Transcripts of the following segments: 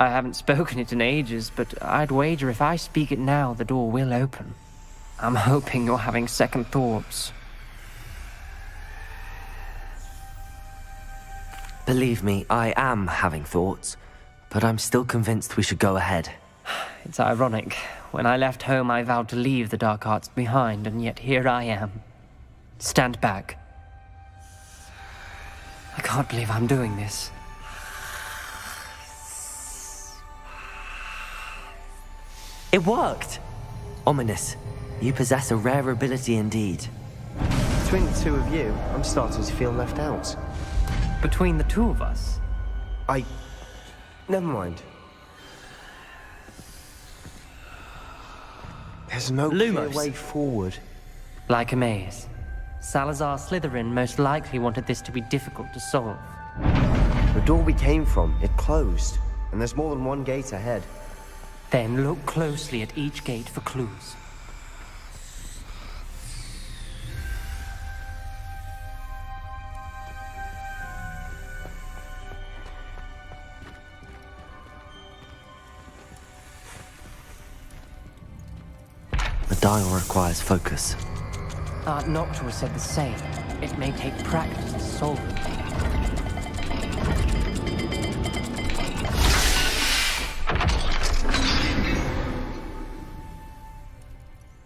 I haven't spoken it in ages, but I'd wager if I speak it now, the door will open. I'm hoping you're having second thoughts. Believe me, I am having thoughts, but I'm still convinced we should go ahead. It's ironic. When I left home, I vowed to leave the dark arts behind, and yet here I am. Stand back. I can't believe I'm doing this. It worked! Ominous, you possess a rare ability indeed. Between the two of you, I'm starting to feel left out. Between the two of us? Never mind. There's no clear way forward. Like a maze. Salazar Slytherin most likely wanted this to be difficult to solve. The door we came from, it closed. And there's more than one gate ahead. Then look closely at each gate for clues. The dial requires focus. Art Noctua said the same. It may take practice to solve it.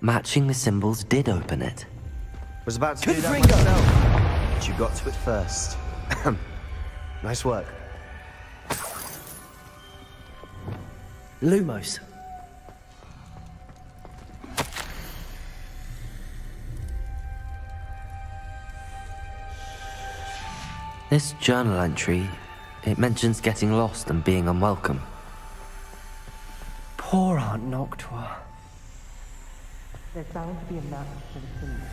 Matching the symbols did open it. Was about to do that myself, but you got to it first. Nice work. Lumos. This journal entry, it mentions getting lost and being unwelcome. Poor Aunt Noctua. There's bound to be a match to the symbol.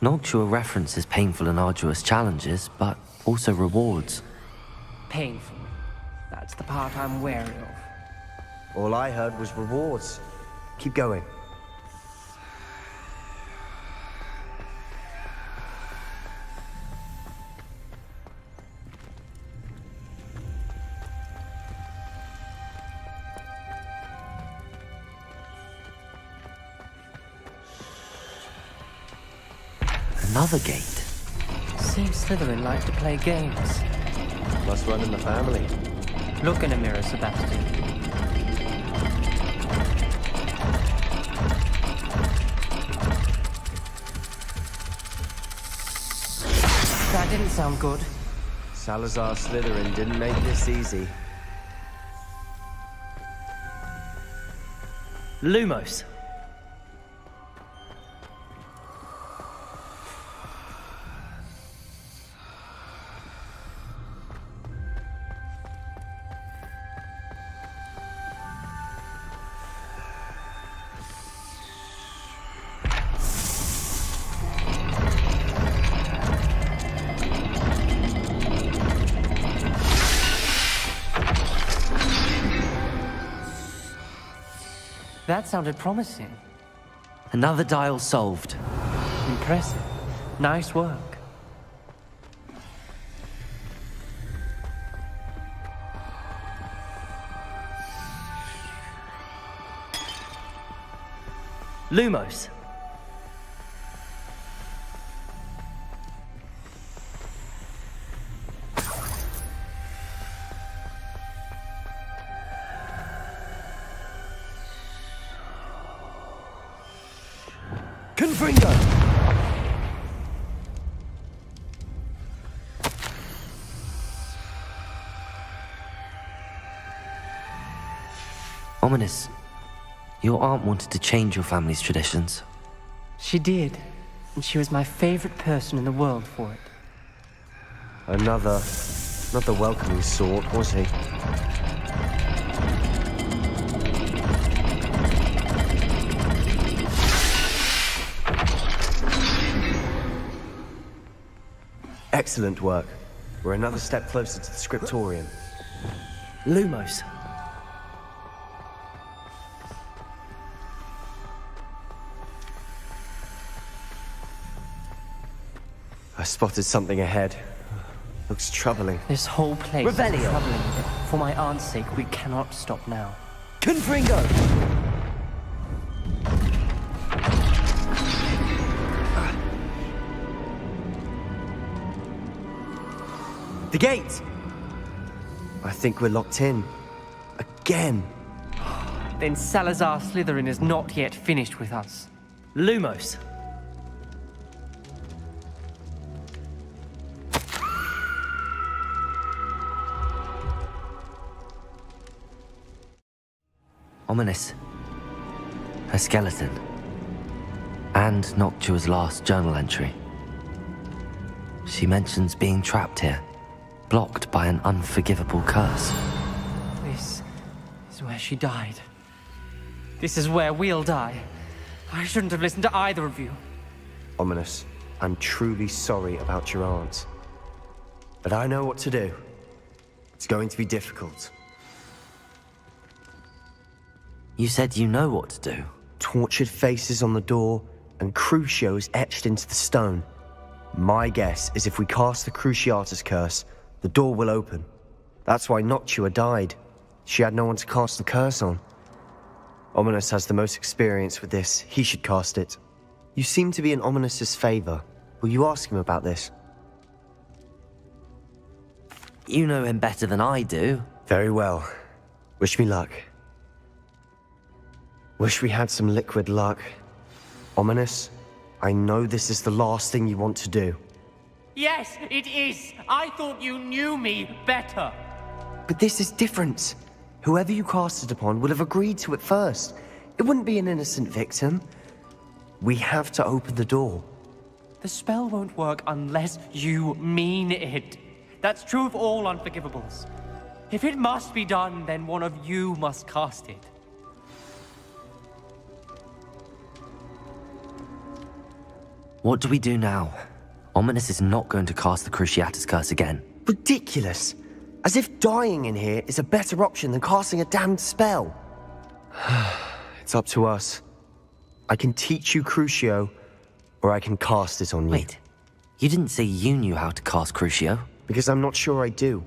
Noctua references painful and arduous challenges, but also rewards. Painful. That's the part I'm wary of. All I heard was rewards. Keep going. Another gate. Seems Slytherin like to play games. Must run in the family. Look in a mirror, Sebastian. That didn't sound good. Salazar Slytherin didn't make this easy. Lumos. That sounded promising. Another dial solved. Impressive. Nice work. Lumos. Confringo! Ominous. Your aunt wanted to change your family's traditions. She did. And she was my favorite person in the world for it. Another, not the welcoming sort, was he? Excellent work. We're another step closer to the scriptorium. Lumos. I spotted something ahead. Looks troubling. This whole place is Revelio. troubling me. For my aunt's sake, we cannot stop now. Confringo! The gate! I think we're locked in. Again. Then Salazar Slytherin is not yet finished with us. Lumos. Ominous. A skeleton. And Noctua's last journal entry. She mentions being trapped here, blocked by an unforgivable curse. This is where she died. This is where we'll die. I shouldn't have listened to either of you. Ominous, I'm truly sorry about your aunt. But I know what to do. It's going to be difficult. You said you know what to do. Tortured faces on the door, and Crucio is etched into the stone. My guess is if we cast the Cruciatus curse, the door will open. That's why Noctua died. She had no one to cast the curse on. Ominous has the most experience with this. He should cast it. You seem to be in Ominous's favor. Will you ask him about this? You know him better than I do. Very well. Wish me luck. Wish we had some liquid luck. Ominous, I know this is the last thing you want to do. Yes, it is. I thought you knew me better. But this is different. Whoever you cast it upon would have agreed to it first. It wouldn't be an innocent victim. We have to open the door. The spell won't work unless you mean it. That's true of all unforgivables. If it must be done, then one of you must cast it. What do we do now? Ominous is not going to cast the Cruciatus curse again. Ridiculous. As if dying in here is a better option than casting a damned spell. It's up to us. I can teach you Crucio, or I can cast it on you. Wait, you didn't say you knew how to cast Crucio? Because I'm not sure I do.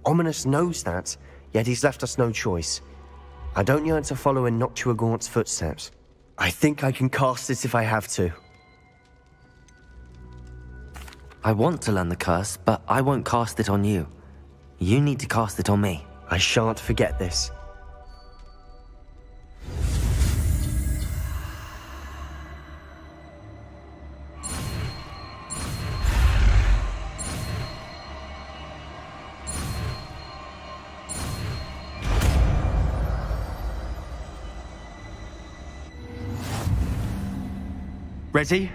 Ominous knows that, yet he's left us no choice. I don't yearn to follow in Noctua Gaunt's footsteps. I think I can cast it if I have to. I want to learn the curse, but I won't cast it on you. You need to cast it on me. I shan't forget this. Ready?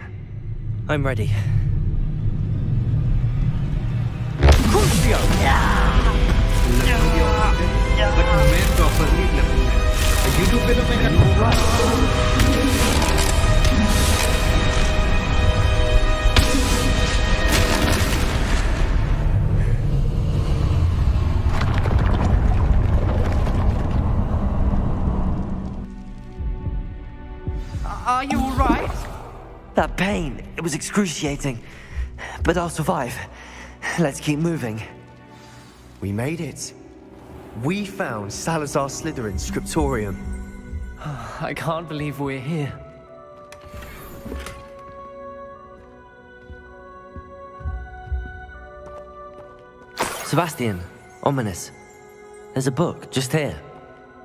I'm ready. Are you all right? That pain, it was excruciating. But I'll survive. Let's keep moving. We made it. We found Salazar Slytherin's scriptorium. I can't believe we're here. Sebastian, Ominous. There's a book just here.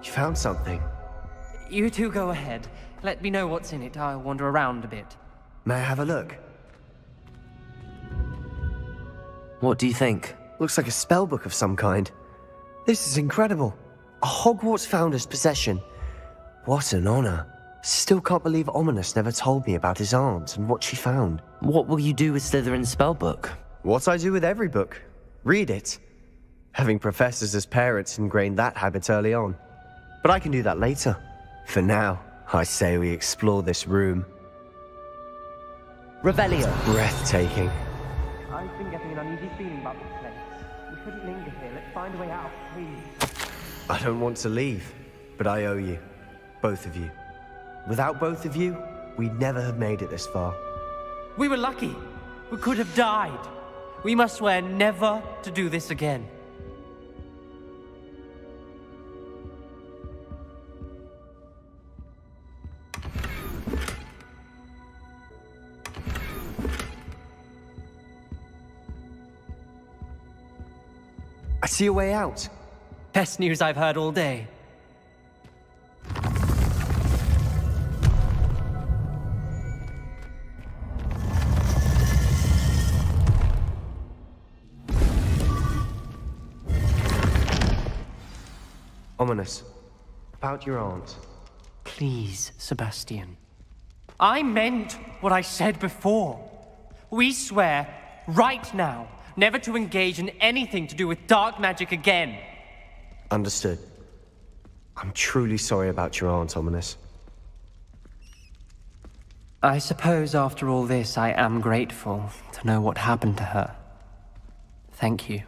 You found something. You two go ahead. Let me know what's in it. I'll wander around a bit. May I have a look? What do you think? Looks like a spellbook of some kind. This is incredible. A Hogwarts founder's possession. What an honor. Still can't believe Ominous never told me about his aunt and what she found. What will you do with Slytherin's spellbook? What I do with every book. Read it. Having professors as parents ingrained that habit early on. But I can do that later. For now, I say we explore this room. Revelio. Breathtaking. I've been getting an uneasy feeling about this place. We shouldn't linger here. Let's find a way out, please. I don't want to leave, but I owe you. Both of you. Without both of you, we'd never have made it this far. We were lucky. We could have died. We must swear never to do this again. I see a way out. Best news I've heard all day. Ominous. About your aunt. Please, Sebastian. I meant what I said before. We swear, right now, never to engage in anything to do with dark magic again. Understood. I'm truly sorry about your aunt, Ominous. I suppose after all this, I am grateful to know what happened to her. Thank you.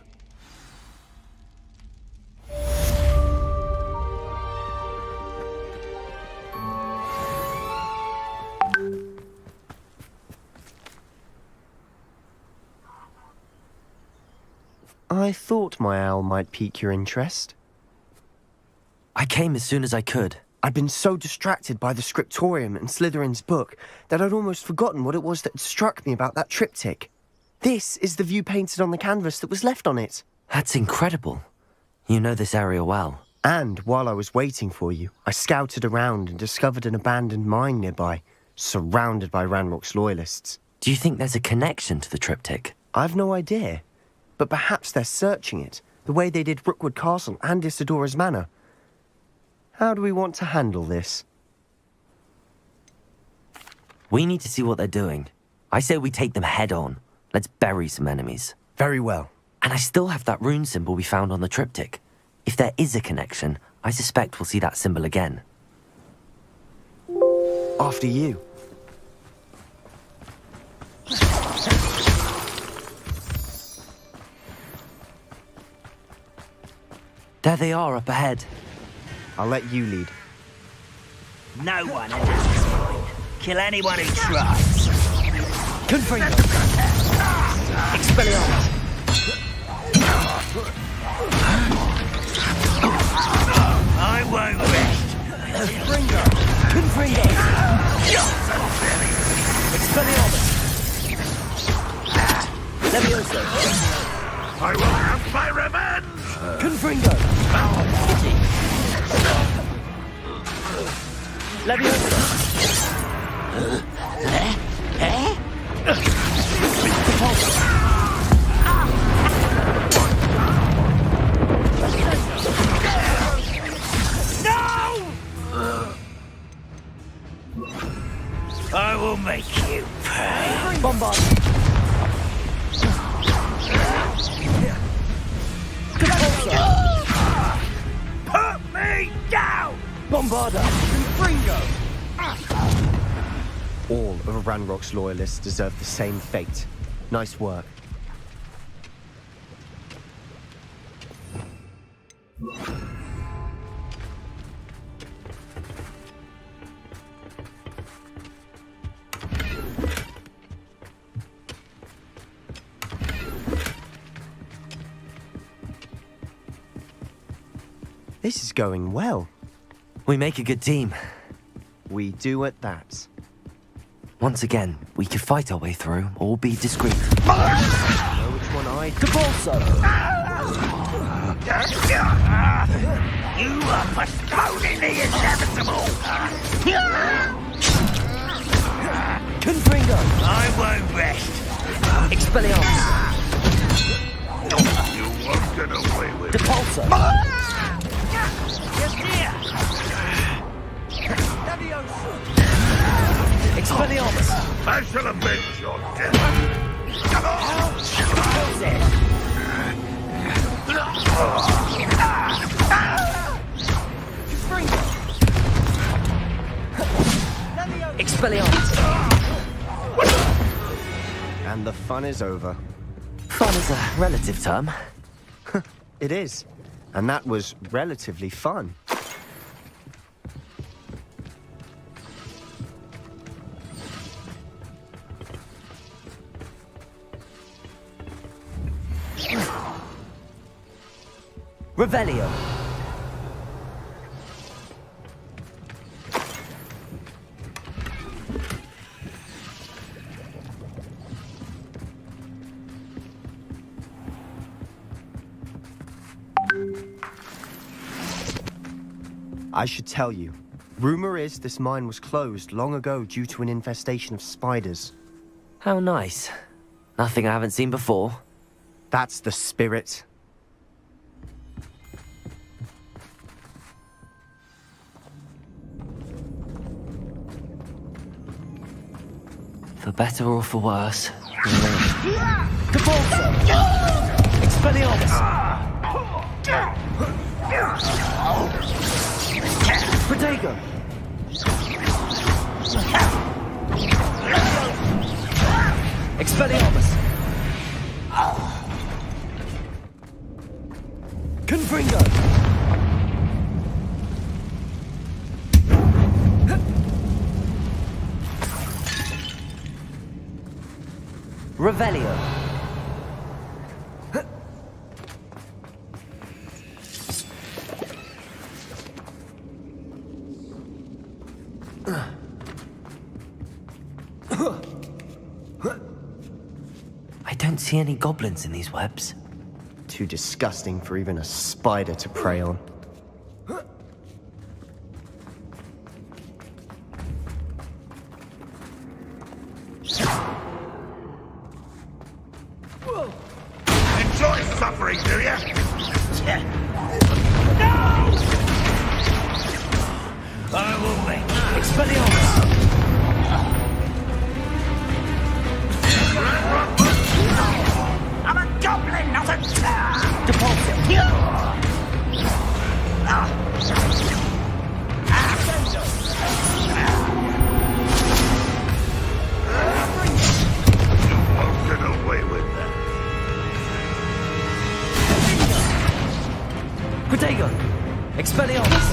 I thought my owl might pique your interest. I came as soon as I could. I'd been so distracted by the scriptorium and Slytherin's book that I'd almost forgotten what it was that struck me about that triptych. This is the view painted on the canvas that was left on it. That's incredible. You know this area well. And while I was waiting for you, I scouted around and discovered an abandoned mine nearby, surrounded by Ranrock's loyalists. Do you think there's a connection to the triptych? I've no idea, but perhaps they're searching it, the way they did Rookwood Castle and Isidora's Manor. How do we want to handle this? We need to see what they're doing. I say we take them head on. Let's bury some enemies. Very well. And I still have that rune symbol we found on the triptych. If there is a connection, I suspect we'll see that symbol again. After you. There they are up ahead. I'll let you lead. No one enters mine. Kill anyone who tries. Confringo! Expelliarmus! I won't rest. Confringo! Confringo! Expelliarmus! Levioso! I will have my revenge! Confringo! Levioso! I will make you pay. Bombard! Put me down! Bombarda! Confringo! All of Ranrock's loyalists deserve the same fate. Nice work. This is going well. We make a good team. We do at that. Once again, we could fight our way through or be discreet. Know which one I... You are postponing the inevitable! Confringo! I won't rest! Expelliarmus! You won't get away with it! Depulso! Just here! Expelliarmus! I shall avenge your death! Expelliarmus! And the fun is over. Fun is a relative term. It is. And that was relatively fun. Revelio. I should tell you. Rumor is this mine was closed long ago due to an infestation of spiders. How nice. Nothing I haven't seen before. That's the spirit. For better or for worse. Cabalza! Expelliarmus! Protego! Expelliarmus! Confringo! Revelio! I don't see any goblins in these webs. Too disgusting for even a spider to prey on. Enjoy suffering, do you? I will make Expelliarmus! I'm a goblin, not a Won't get away with that. Protego! Expelliarmus!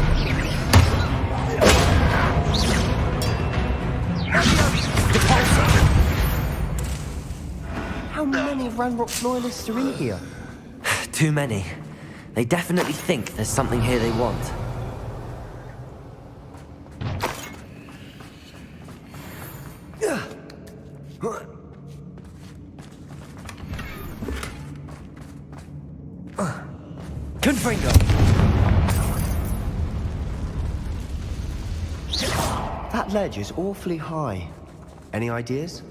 How many Ranrock's loyalists are in here? Too many. They definitely think there's something here they want. Confringo! That ledge is awfully high. Any ideas?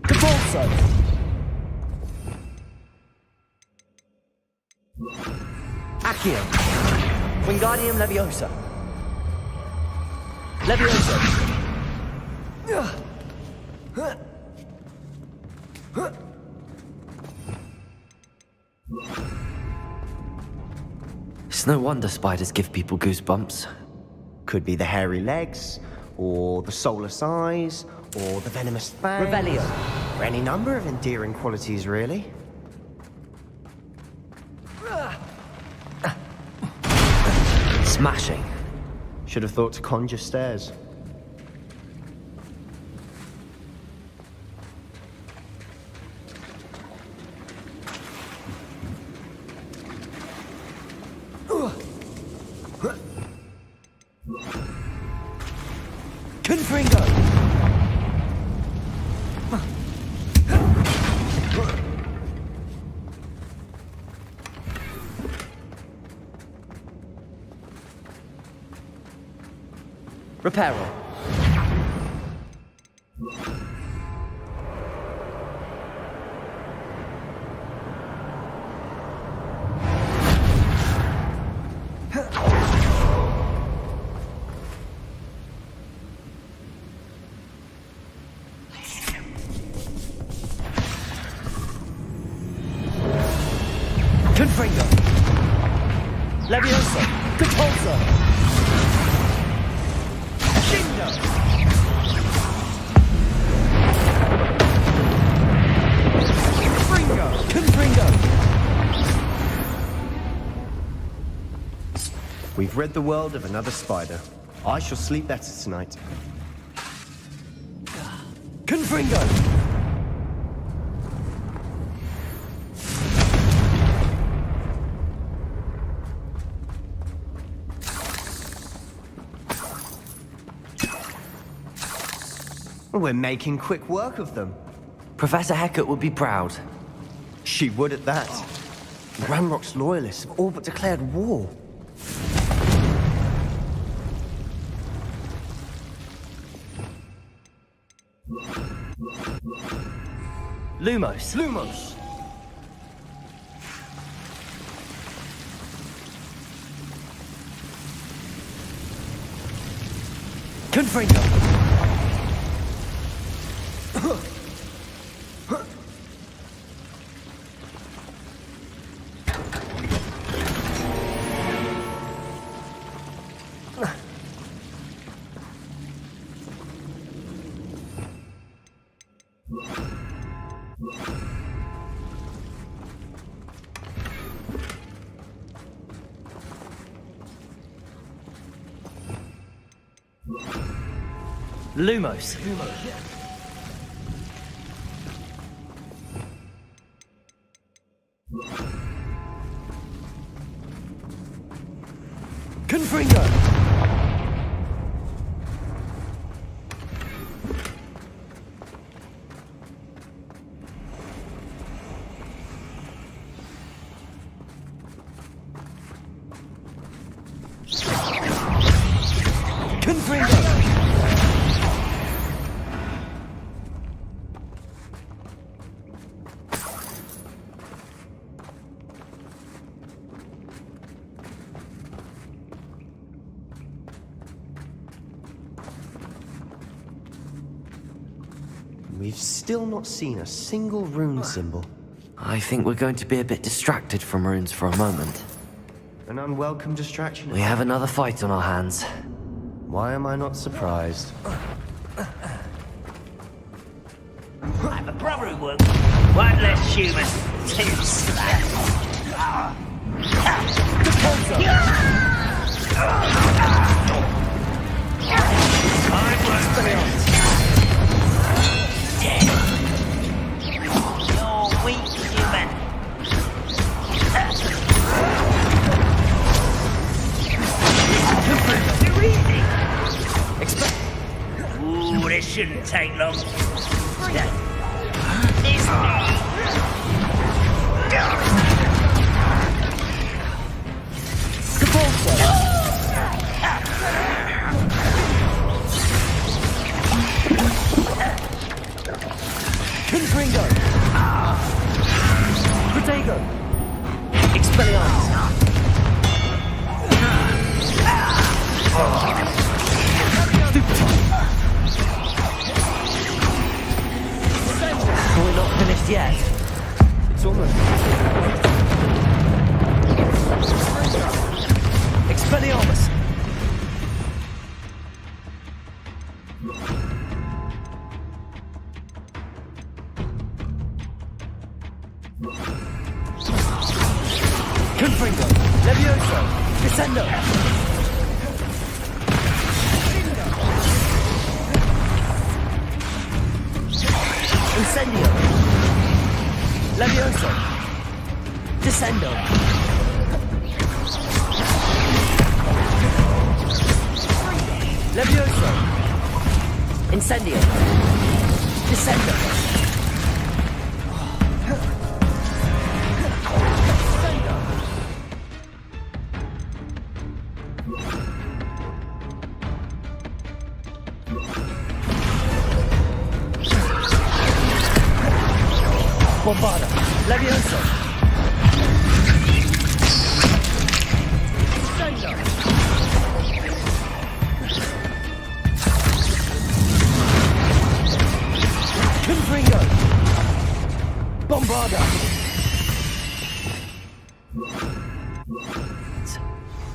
Cabalza! Accio! Wingardium Leviosa! Leviosa! It's no wonder spiders give people goosebumps. Could be the hairy legs, or the soulless eyes, or the venomous fangs. Revelio! Or any number of endearing qualities, really. Smashing. Should have thought to conjure stairs. Confringo! Reparo. Confringo. Leviosa. Cabalza. Shingo. Confringo. We've rid the world of another spider. I shall sleep better tonight. Confringo! We're making quick work of them. Professor Hecat would be proud. She would at that. Ranrock's loyalists have all but declared war. Lumos. Lumos! Confringo. Lumos. Confringo! Confringo! We've still not seen a single rune symbol. I think we're going to be a bit distracted from runes for a moment. An unwelcome distraction. We have another fight on our hands. Why am I not surprised? I have a brother who works. One less human. Two slack. You're weak, human. Too easy. Ooh, this shouldn't take long. This Confringo! Protego! Expelliarmus! We're not finished yet. It's almost... Expelliarmus! Confringo! Levioso! Descendo! Incendio! Levioso! Descendo! Levioso! Incendio! Descendo! Bombarda! Levioso! Descendo! Confringo! Bombarda!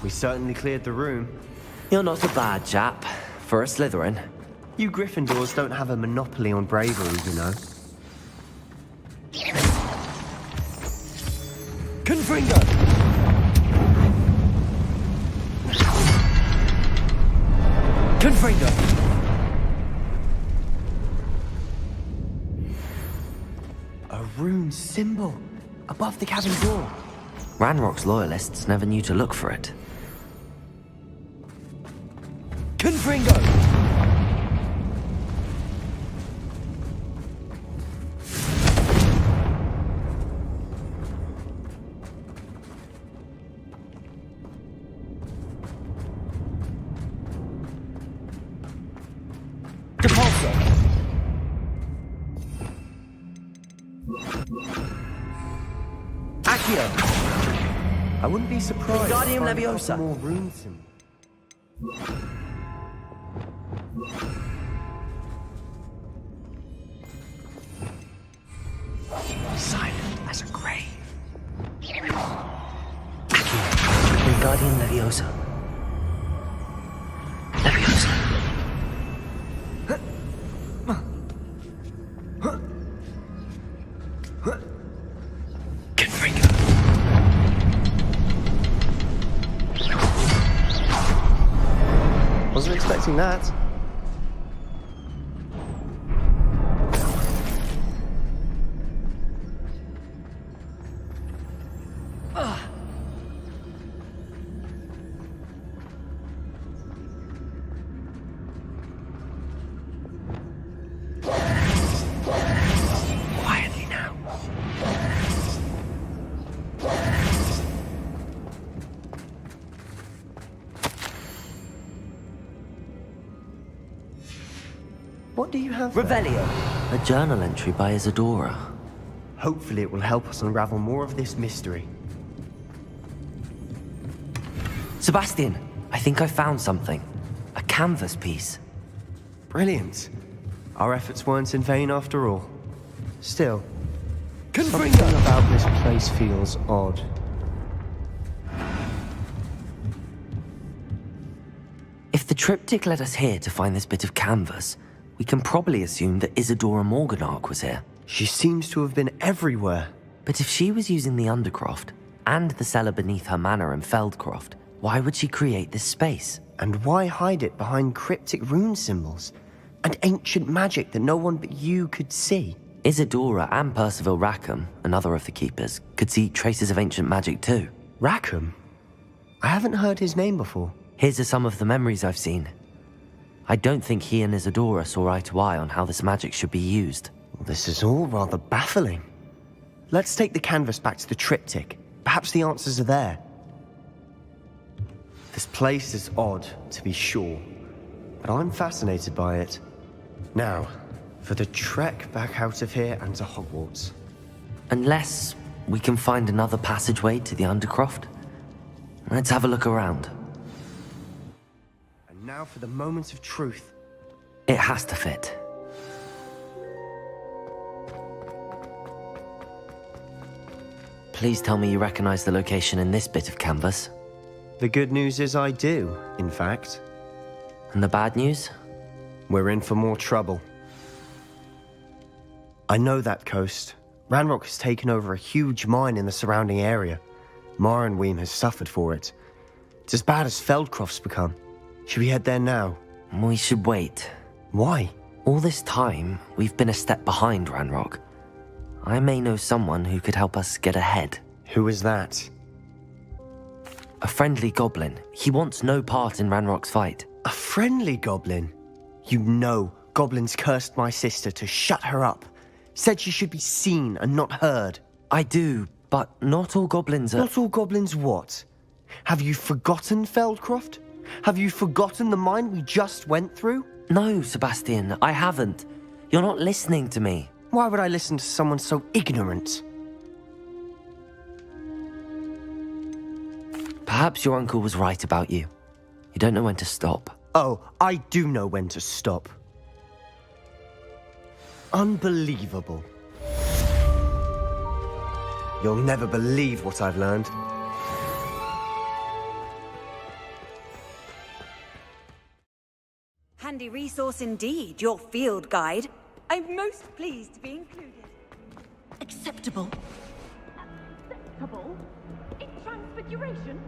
We certainly cleared the room. You're not a bad chap for a Slytherin. You Gryffindors don't have a monopoly on bravery, you know. Confringo! Confringo! rune symbol above the cabin door. Ranrock's loyalists never knew to look for it. Confringo! I wouldn't be surprised Wingardium to find Leviosa. more rune symbols. Silent as a grave. Wingardium Leviosa. Leviosa. Confringo. Wasn't expecting that. Quietly now. What do you have there? Revelio. A journal entry by Isadora. Hopefully it will help us unravel more of this mystery. Sebastian, I think I found something. A canvas piece. Brilliant. Our efforts weren't in vain after all. Still, Confringo. something about this place feels odd. If the triptych led us here to find this bit of canvas, we can probably assume that Isadora Morganark was here. She seems to have been everywhere. But if she was using the Undercroft, and the cellar beneath her manor in Feldcroft, why would she create this space? And why hide it behind cryptic rune symbols? And ancient magic that no one but you could see? Isadora and Percival Rackham, another of the Keepers, could see traces of ancient magic too. Rackham? I haven't heard his name before. His are some of the memories I've seen. I don't think he and Isadora saw eye to eye on how this magic should be used. Well, this is all rather baffling. Let's take the canvas back to the triptych. Perhaps the answers are there. This place is odd, to be sure, but I'm fascinated by it. Now, for the trek back out of here and to Hogwarts. Unless we can find another passageway to the Undercroft. Let's have a look around. And now for the moment of truth. It has to fit. Please tell me you recognize the location in this bit of canvas. The good news is I do, in fact. And the bad news? We're in for more trouble. I know that coast. Ranrock has taken over a huge mine in the surrounding area. Marrenweem has suffered for it. It's as bad as Feldcroft's become. Should we head there now? We should wait. Why? All this time, we've been a step behind Ranrock. I may know someone who could help us get ahead. Who is that? A friendly goblin. He wants no part in Ranrock's fight. A friendly goblin? You know goblins cursed my sister to shut her up. Said she should be seen and not heard. I do, but not all goblins are... Not all goblins what? Have you forgotten Feldcroft? Have you forgotten the mine we just went through? No, Sebastian, I haven't. You're not listening to me. Why would I listen to someone so ignorant? Perhaps your uncle was right about you. You don't know when to stop. Oh, I do know when to stop. Unbelievable. You'll never believe what I've learned. Handy resource indeed, your field guide. I'm most pleased to be included. Acceptable. Acceptable? In transfiguration?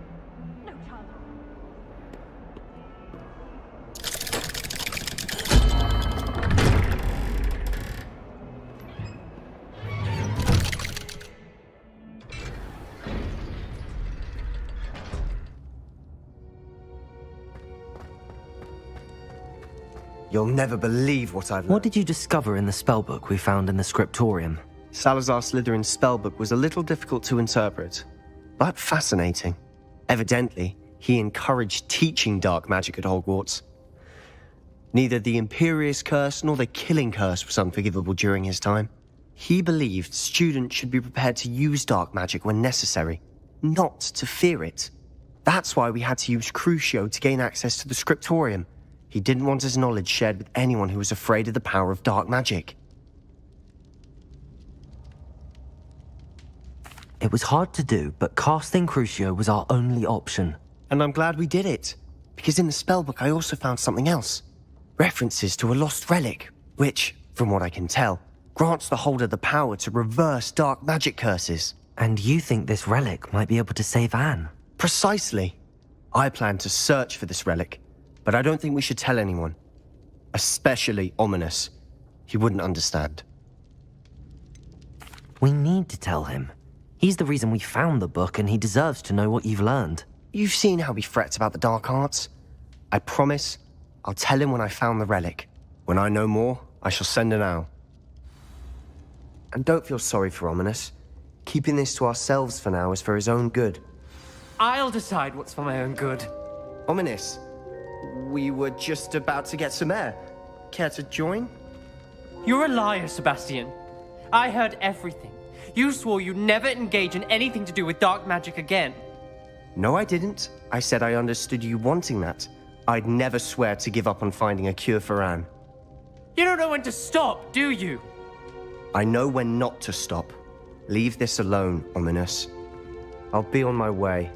No chance. You'll never believe what I've learned. What did you discover in the spellbook we found in the scriptorium? Salazar Slytherin's spellbook was a little difficult to interpret, but fascinating. Evidently, he encouraged teaching dark magic at Hogwarts. Neither the Imperious Curse nor the Killing Curse was unforgivable during his time. He believed students should be prepared to use dark magic when necessary, not to fear it. That's why we had to use Crucio to gain access to the scriptorium. He didn't want his knowledge shared with anyone who was afraid of the power of dark magic. It was hard to do, but casting Crucio was our only option. And I'm glad we did it, because in the spellbook I also found something else. References to a lost relic, which, from what I can tell, grants the holder the power to reverse dark magic curses. And you think this relic might be able to save Anne? Precisely. I plan to search for this relic, but I don't think we should tell anyone. Especially Ominous. He wouldn't understand. We need to tell him. He's the reason we found the book, and he deserves to know what you've learned. You've seen how he frets about the dark arts. I promise I'll tell him when I found the relic. When I know more, I shall send an owl. And don't feel sorry for Ominous. Keeping this to ourselves for now is for his own good. I'll decide what's for my own good. Ominous, we were just about to get some air. Care to join? You're a liar, Sebastian. I heard everything. You swore you'd never engage in anything to do with dark magic again. No, I didn't. I said I understood you wanting that. I'd never swear to give up on finding a cure for Anne. You don't know when to stop, do you? I know when not to stop. Leave this alone, Ominous. I'll be on my way.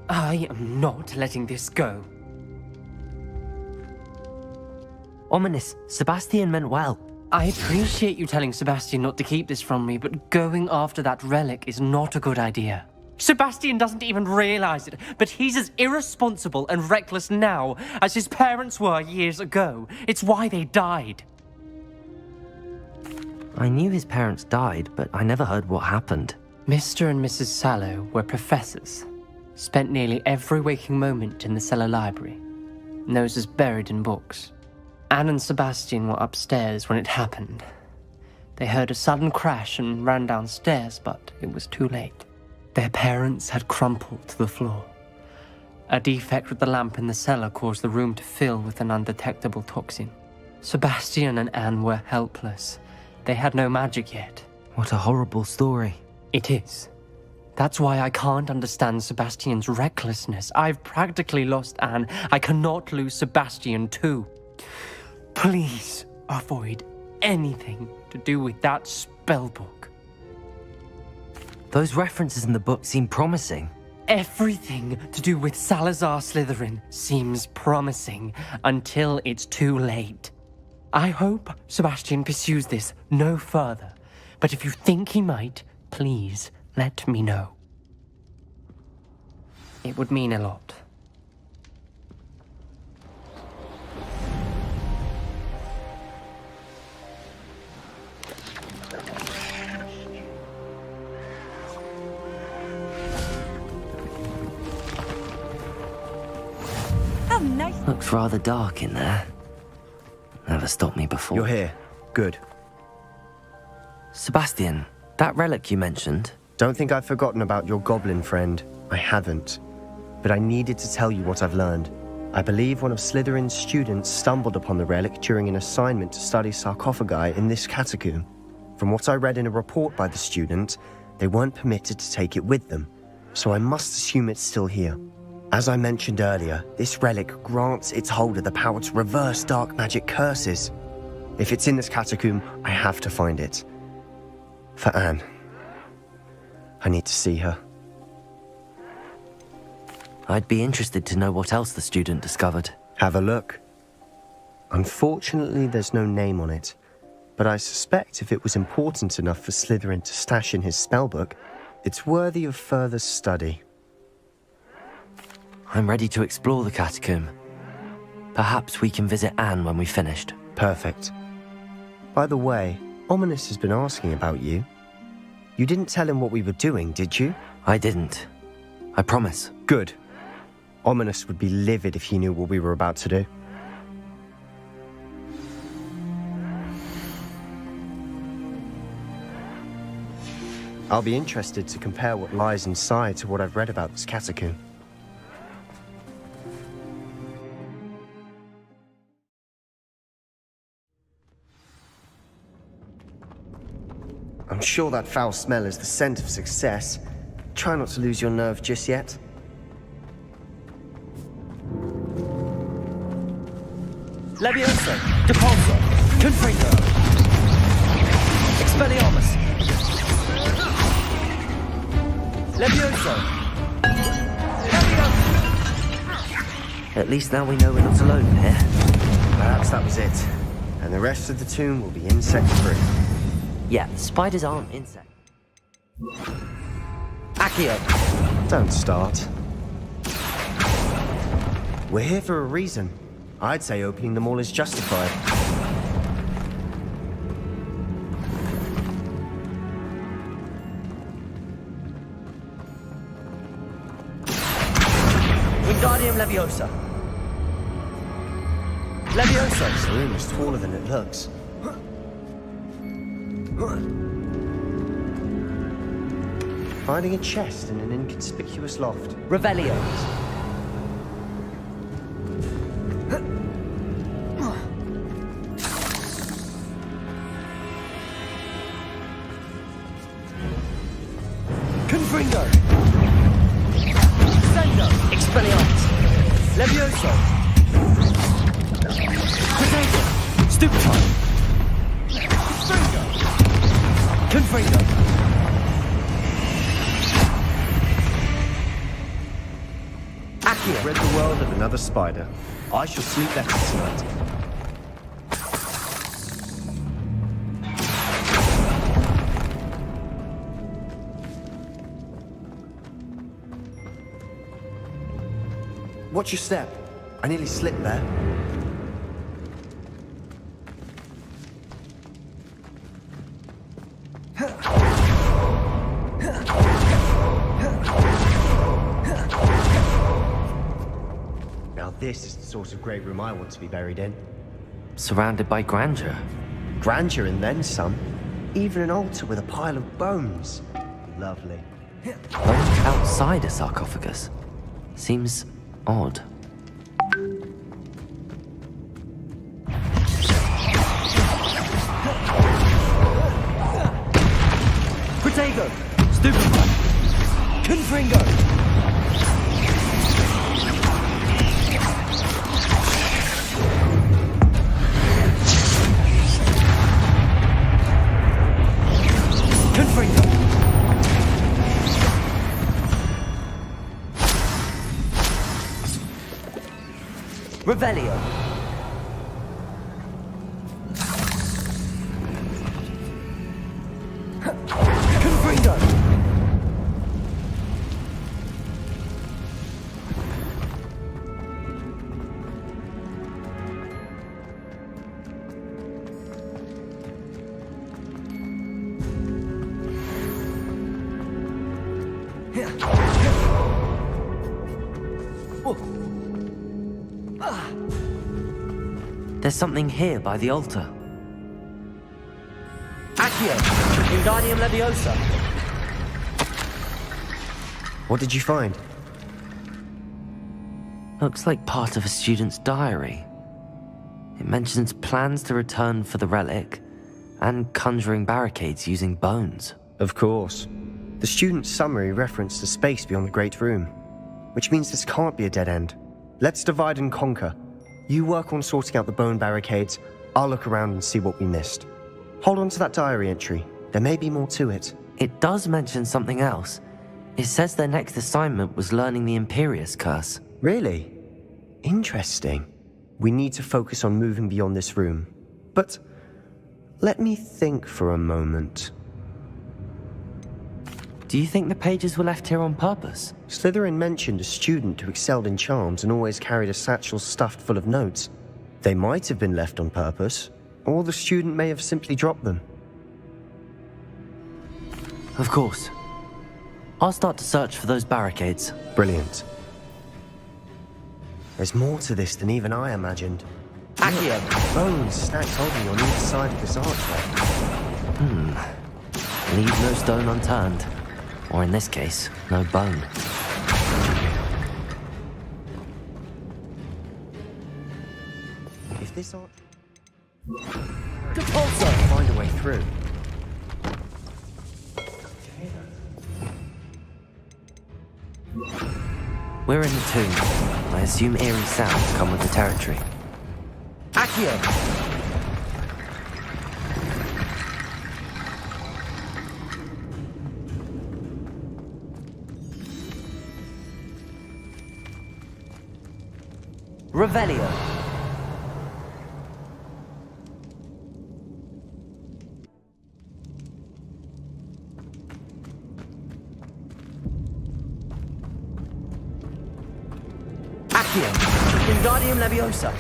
I am not letting this go. Ominous, Sebastian meant well. I appreciate you telling Sebastian not to keep this from me, but going after that relic is not a good idea. Sebastian doesn't even realize it, but he's as irresponsible and reckless now as his parents were years ago. It's why they died. I knew his parents died, but I never heard what happened. Mr. and Mrs. Sallow were professors. Spent nearly every waking moment in the cellar library. Noses buried in books. Anne and Sebastian were upstairs when it happened. They heard a sudden crash and ran downstairs, but it was too late. Their parents had crumpled to the floor. A defect with the lamp in the cellar caused the room to fill with an undetectable toxin. Sebastian and Anne were helpless. They had no magic yet. What a horrible story. It is. That's why I can't understand Sebastian's recklessness. I've practically lost Anne. I cannot lose Sebastian too. Please avoid anything to do with that spellbook. Those references in the book seem promising. Everything to do with Salazar Slytherin seems promising until it's too late. I hope Sebastian pursues this no further, but if you think he might, please let me know. It would mean a lot. Oh, nice. Looks rather dark in there. Never stopped me before. You're here. Good. Sebastian, that relic you mentioned. Don't think I've forgotten about your goblin friend. I haven't. But I needed to tell you what I've learned. I believe one of Slytherin's students stumbled upon the relic during an assignment to study sarcophagi in this catacomb. From what I read in a report by the student, they weren't permitted to take it with them, so I must assume it's still here. As I mentioned earlier, this relic grants its holder the power to reverse dark magic curses. If it's in this catacomb, I have to find it. For Anne. I need to see her. I'd be interested to know what else the student discovered. Have a look. Unfortunately, there's no name on it, but I suspect if it was important enough for Slytherin to stash in his spellbook, it's worthy of further study. I'm ready to explore the catacomb. Perhaps we can visit Anne when we've finished. Perfect. By the way, Ominous has been asking about you. You didn't tell him what we were doing, did you? I didn't. I promise. Good. Ominous would be livid if he knew what we were about to do. I'll be interested to compare what lies inside to what I've read about this catacomb. I'm sure that foul smell is the scent of success. Try not to lose your nerve just yet. Levioso! Depulso! Confringo! Expelliarmus! Levioso! At least now we know we're not alone here. Perhaps that was it. And the rest of the tomb will be insect-free. Yeah, spiders aren't insects. Accio! Don't start. We're here for a reason. I'd say opening them all is justified. Wingardium Leviosa! Leviosa! This room is taller than it looks. Finding a chest in an inconspicuous loft. Revelio! Confringo! Sendo! Expelliarmus! Levioso! Potato! Stupefy! Confringo! Confringo! Accio! Rid the world of another spider. I shall sleep better tonight. Watch your step. I nearly slipped there. Now this is the sort of great room I want to be buried in. Surrounded by grandeur. Grandeur and then some. Even an altar with a pile of bones. Lovely. Bones outside a sarcophagus. Seems odd. Protego! Stupefy! Confringo! Confringo! Revelio! Confringo! There's something here by the altar. Accio! Wingardium Leviosa! What did you find? Looks like part of a student's diary. It mentions plans to return for the relic and conjuring barricades using bones. Of course. The student's summary referenced a space beyond the Great Room, which means this can't be a dead end. Let's divide and conquer. You work on sorting out the bone barricades, I'll look around and see what we missed. Hold on to that diary entry. There may be more to it. It does mention something else. It says their next assignment was learning the Imperius Curse. Really? Interesting. We need to focus on moving beyond this room. But let me think for a moment. Do you think the pages were left here on purpose? Slytherin mentioned a student who excelled in charms and always carried a satchel stuffed full of notes. They might have been left on purpose, or the student may have simply dropped them. Of course. I'll start to search for those barricades. Brilliant. There's more to this than even I imagined. Accio! Bones stacked holding on either side of this archway. Leave no stone unturned. Or in this case, no bone. If this arch... Depulso! Find a way through. We're in the tomb. I assume eerie sounds come with the territory. Accio! Revelio. Accio! Wingardium Leviosa!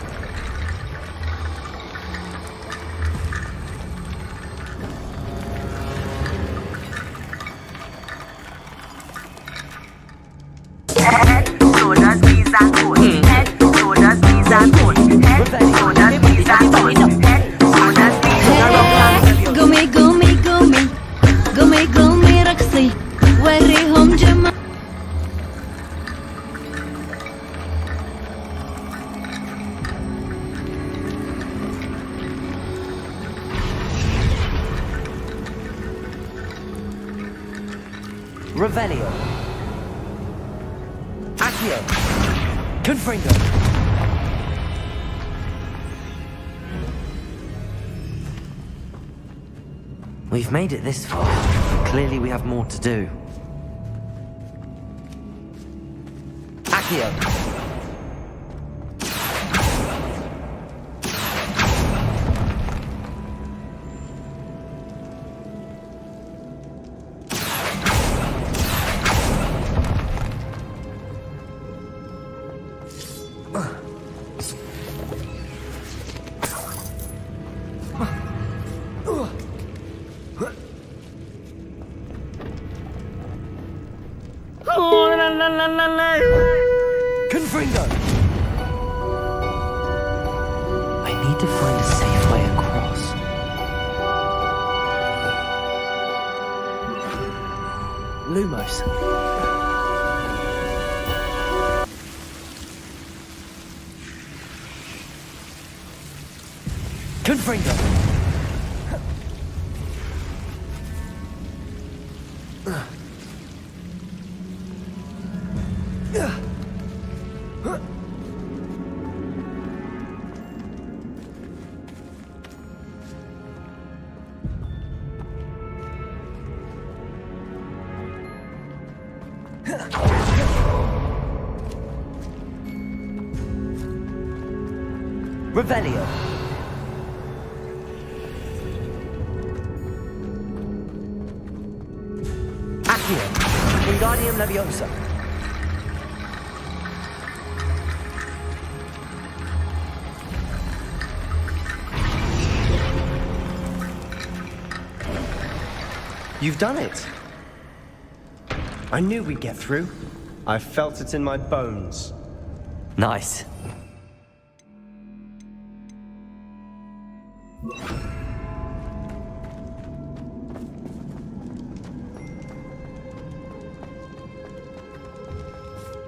Shoulders, knees and toes. Head, shoulders, knees and toes. Head, shoulders, knees and toes. Head, shoulders, knees and toes. قومي قومي قومي قومي قومي رقصي وريهم جمال Revelio. Accio! Confringo. We've made it this far. Clearly we have more to do. Accio! Confringo! I need to find a safe way across. Lumos. Confringo! Revelio. Accio! Wingardium Leviosa! You've done it! I knew we'd get through. I felt it in my bones. Nice.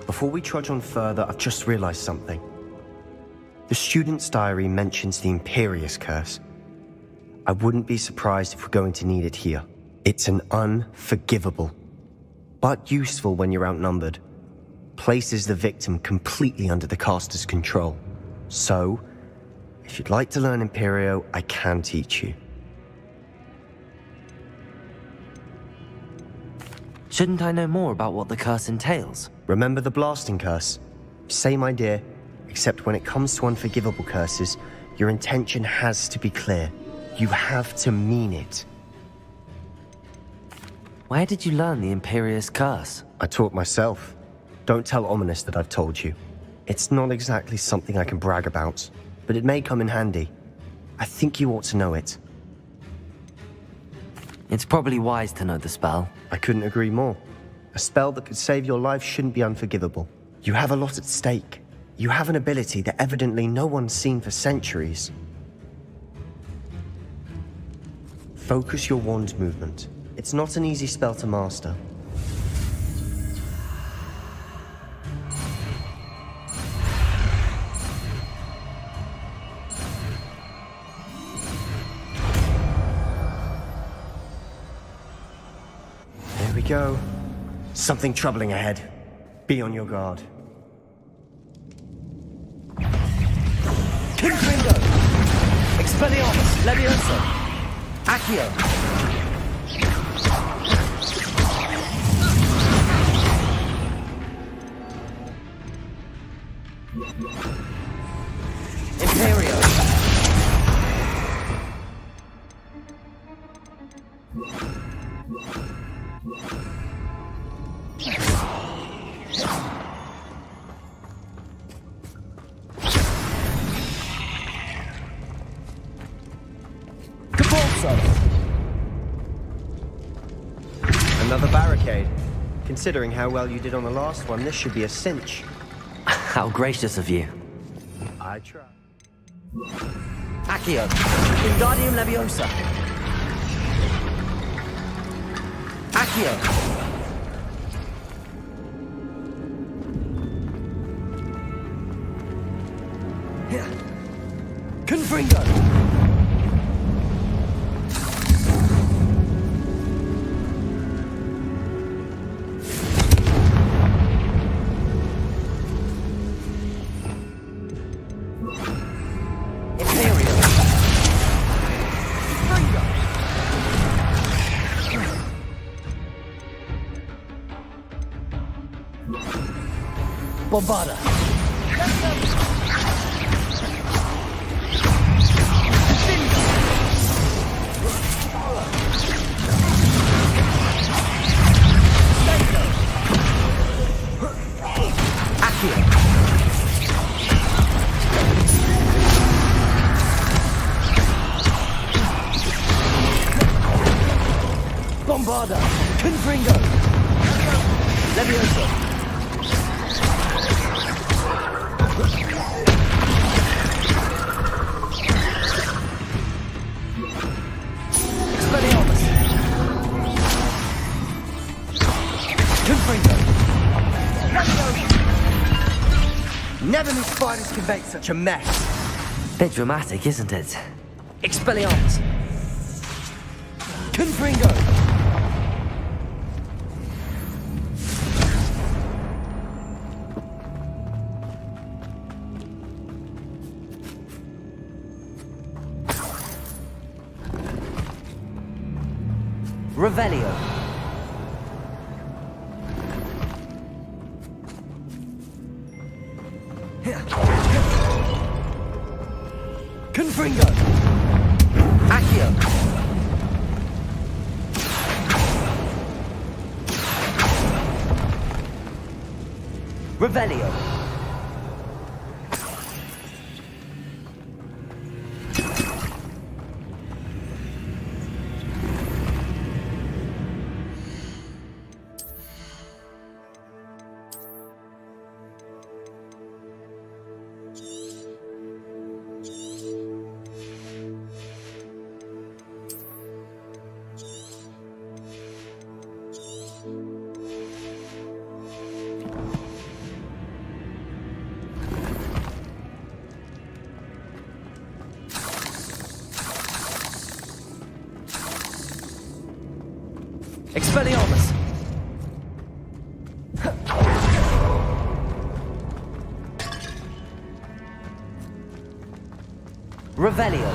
Before we trudge on further, I've just realized something. The student's diary mentions the Imperious Curse. I wouldn't be surprised if we're going to need it here. It's an unforgivable, but useful when you're outnumbered. Places the victim completely under the caster's control. So, if you'd like to learn Imperio, I can teach you. Shouldn't I know more about what the curse entails? Remember the blasting curse? Same idea, except when it comes to unforgivable curses, your intention has to be clear. You have to mean it. Where did you learn the Imperious Curse? I taught myself. Don't tell Ominous that I've told you. It's not exactly something I can brag about, but it may come in handy. I think you ought to know it. It's probably wise to know the spell. I couldn't agree more. A spell that could save your life shouldn't be unforgivable. You have a lot at stake. You have an ability that evidently no one's seen for centuries. Focus your wand's movement. It's not an easy spell to master. There we go. Something troubling ahead. Be on your guard. Confringo! Expelliarmus! Leviosa! Accio! Imperio! Another barricade. Considering how well you did on the last one, this should be a cinch. How gracious of you. I try. Accio! Wingardium Leviosa! Accio! Confringo! Bombarda! Bombarda! Confringo! Leviosa! Expelliarmus! Confringo! Never knew spiders could make such a mess. Bit dramatic, isn't it? Expelliarmus! Confringo! Revelio. Confringo. Accio. Revelio. Expelliarmus! Revelio.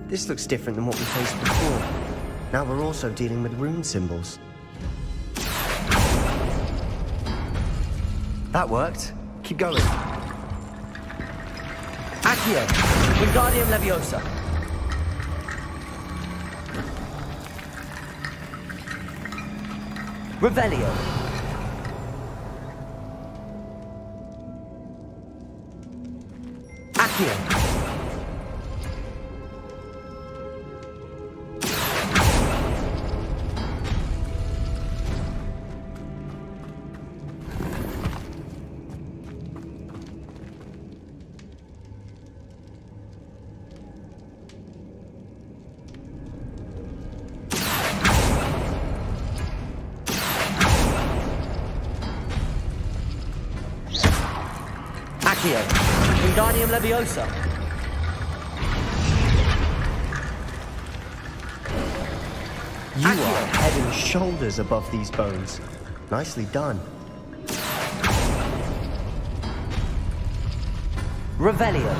This looks different than what we faced before. Now we're also dealing with rune symbols. That worked. Keep going. Accio. Wingardium Leviosa. Revelio. Accio. Accio. Wingardium Leviosa. You are head and shoulders above these bones. Nicely done. Revelio.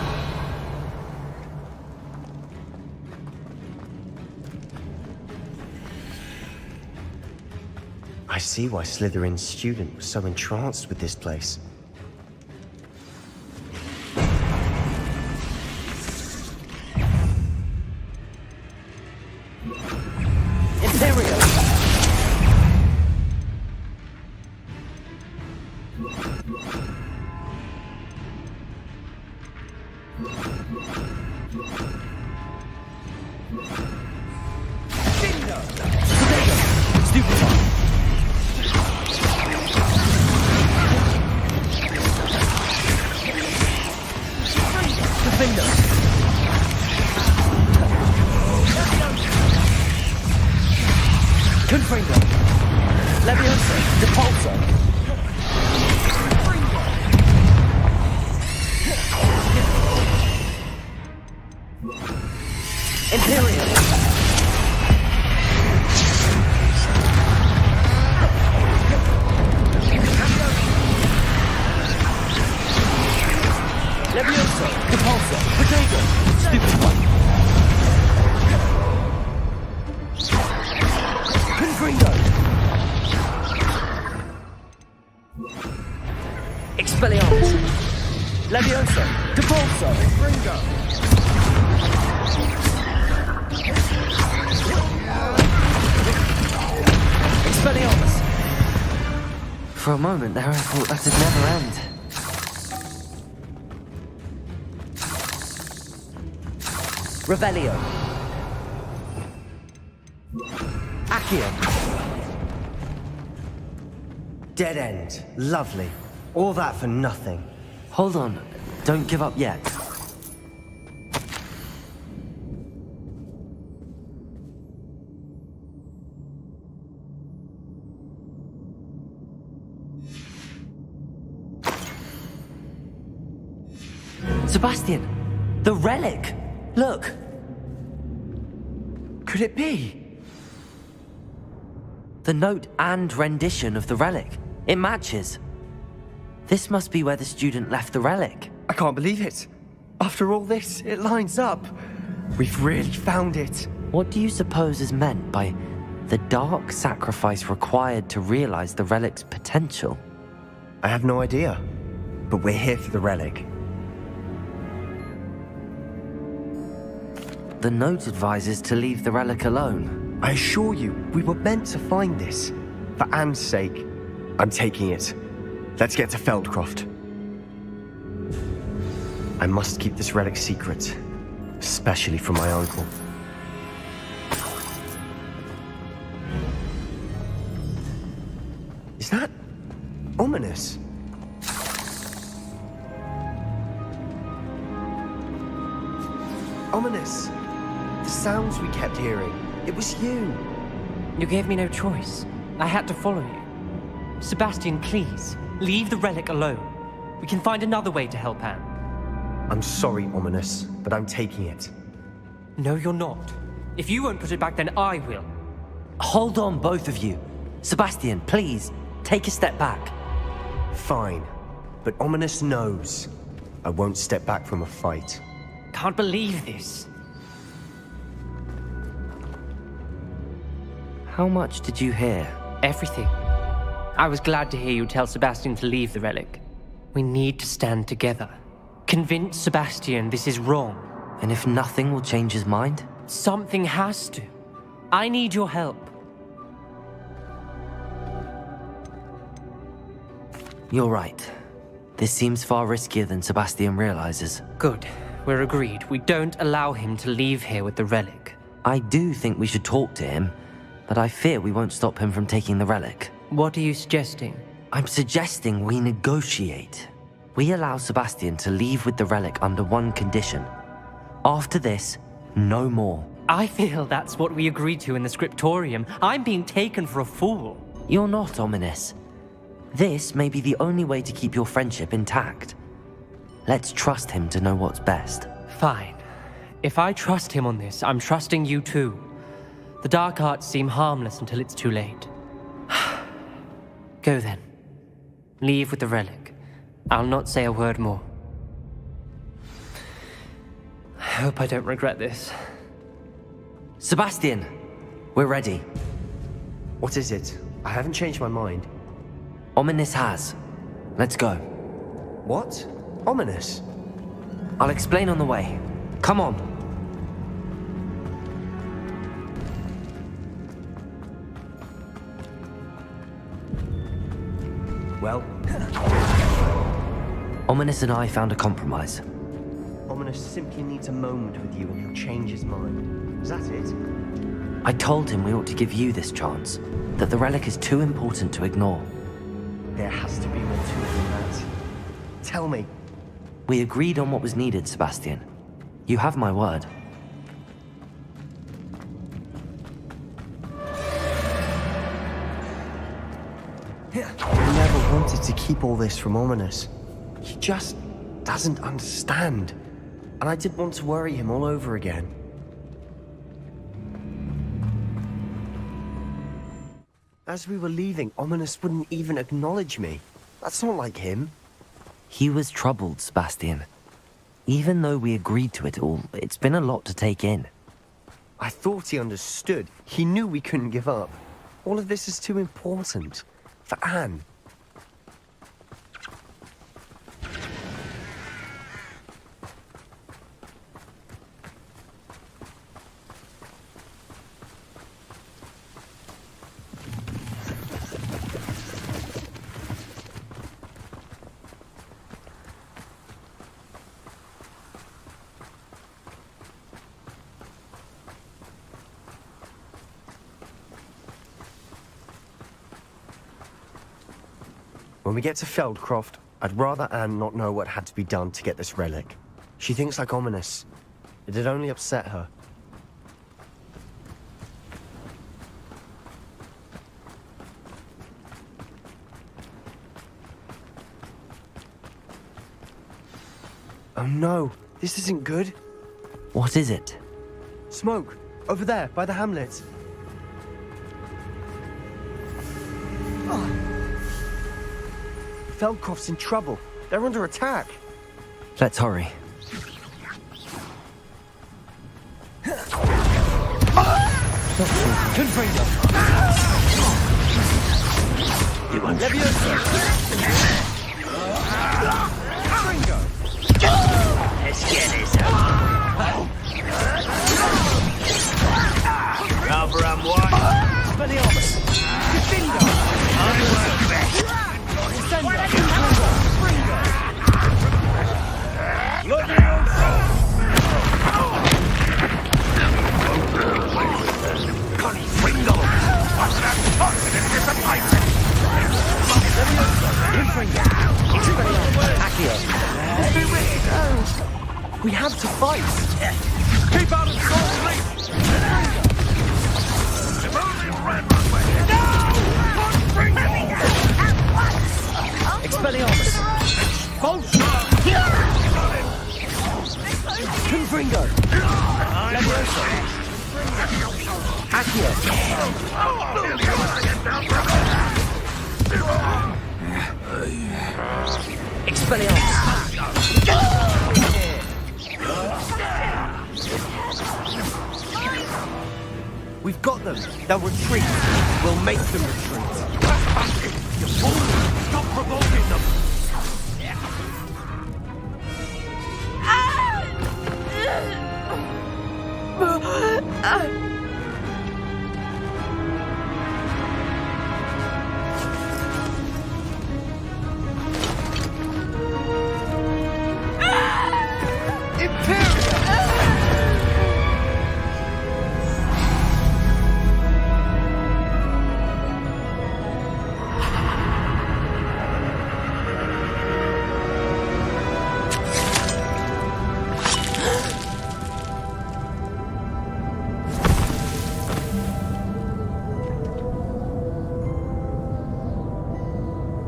I see why Slytherin's student was so entranced with this place. Imperio. Stupid. Defender. Confringo. Leviosa. Depulso. Imperial. Leviosa. Depulso. Potato. Stupid one. Confringo. Expelliarmus. Leviosa. Depulso. Confringo. Expelliarmus. For a moment there, I thought that'd never end. Revelio. Accio. Dead end. Lovely. All that for nothing. Hold on, don't give up yet. Sebastian, the relic! Look! Could it be? The note and rendition of the relic. It matches. This must be where the student left the relic. I can't believe it. After all this, it lines up. We've really found it. What do you suppose is meant by the dark sacrifice required to realize the relic's potential? I have no idea. But we're here for the relic. The note advises to leave the relic alone. I assure you, we were meant to find this. For Anne's sake, I'm taking it. Let's get to Feldcroft. I must keep this relic secret, especially from my uncle. Is that ominous? Ominous. The sounds we kept hearing. It was you. You gave me no choice. I had to follow you. Sebastian, please, leave the relic alone. We can find another way to help Anne. I'm sorry, Ominous, but I'm taking it. No, you're not. If you won't put it back, then I will. Hold on, both of you. Sebastian, please, take a step back. Fine, but Ominous knows. I won't step back from a fight. Can't believe this. How much did you hear? Everything. I was glad to hear you tell Sebastian to leave the relic. We need to stand together. Convince Sebastian this is wrong. And if nothing will change his mind? Something has to. I need your help. You're right. This seems far riskier than Sebastian realizes. Good. We're agreed. We don't allow him to leave here with the relic. I do think we should talk to him, but I fear we won't stop him from taking the relic. What are you suggesting? I'm suggesting we negotiate. We allow Sebastian to leave with the relic under one condition. After this, no more. I feel that's what we agreed to in the scriptorium. I'm being taken for a fool. You're not, Ominous. This may be the only way to keep your friendship intact. Let's trust him to know what's best. Fine. If I trust him on this, I'm trusting you too. The dark arts seem harmless until it's too late. Go then. Leave with the relic. I'll not say a word more. I hope I don't regret this. Sebastian! We're ready. What is it? I haven't changed my mind. Ominous has. Let's go. What? Ominous? I'll explain on the way. Come on. Well, Ominous and I found a compromise. Ominous simply needs a moment with you and he'll change his mind. Is that it? I told him we ought to give you this chance, that the relic is too important to ignore. There has to be more to it than that. Tell me. We agreed on what was needed, Sebastian. You have my word. I never wanted to keep all this from Ominous. He just doesn't understand. And I didn't want to worry him all over again. As we were leaving, Ominous wouldn't even acknowledge me. That's not like him. He was troubled, Sebastian. Even though we agreed to it all, it's been a lot to take in. I thought he understood. He knew we couldn't give up. All of this is too important. For Anne. When we get to Feldcroft, I'd rather Anne not know what had to be done to get this relic. She thinks like Ominous. It'd only upset her. Oh no, this isn't good. What is it? Smoke, over there, by the hamlet. Feldcroft's in trouble. They're under attack. Let's hurry. Confringo! You want Let's get this up. Rather unwise. Spelliarmus! Confringo! I work best. We have to fight. Keep out of Salt Lake! Expelliarmus! Vulture! Confringo! Leviosa! Accio! Expelliarmus! We've got them. They'll retreat. We'll make them retreat. You fool! Stop provoking them!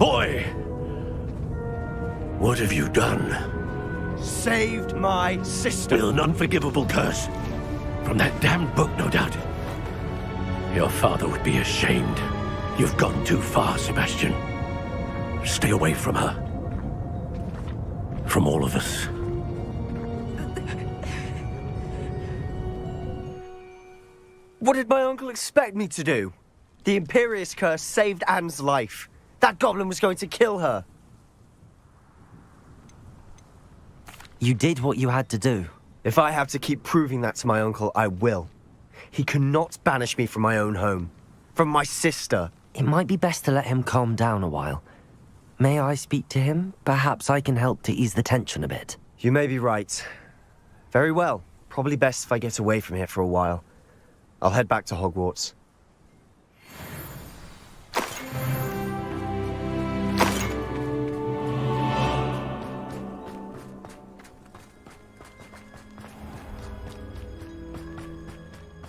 Boy! What have you done? Saved my sister. With an unforgivable curse. From that damned book, no doubt. Your father would be ashamed. You've gone too far, Sebastian. Stay away from her. From all of us. What did my uncle expect me to do? The Imperious curse saved Anne's life. That goblin was going to kill her. You did what you had to do. If I have to keep proving that to my uncle, I will. He cannot banish me from my own home. From my sister. It might be best to let him calm down a while. May I speak to him? Perhaps I can help to ease the tension a bit. You may be right. Very well. Probably best if I get away from here for a while. I'll head back to Hogwarts.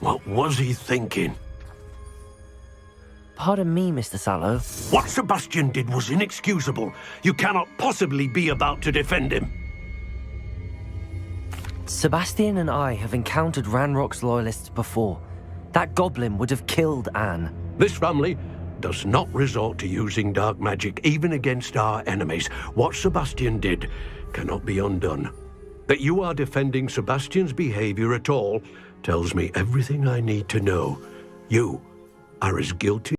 What was he thinking? Pardon me, Mr. Sallow. What Sebastian did was inexcusable. You cannot possibly be about to defend him. Sebastian and I have encountered Ranrock's loyalists before. That goblin would have killed Anne. This family does not resort to using dark magic even against our enemies. What Sebastian did cannot be undone. That you are defending Sebastian's behavior at all tells me everything I need to know. You are as guilty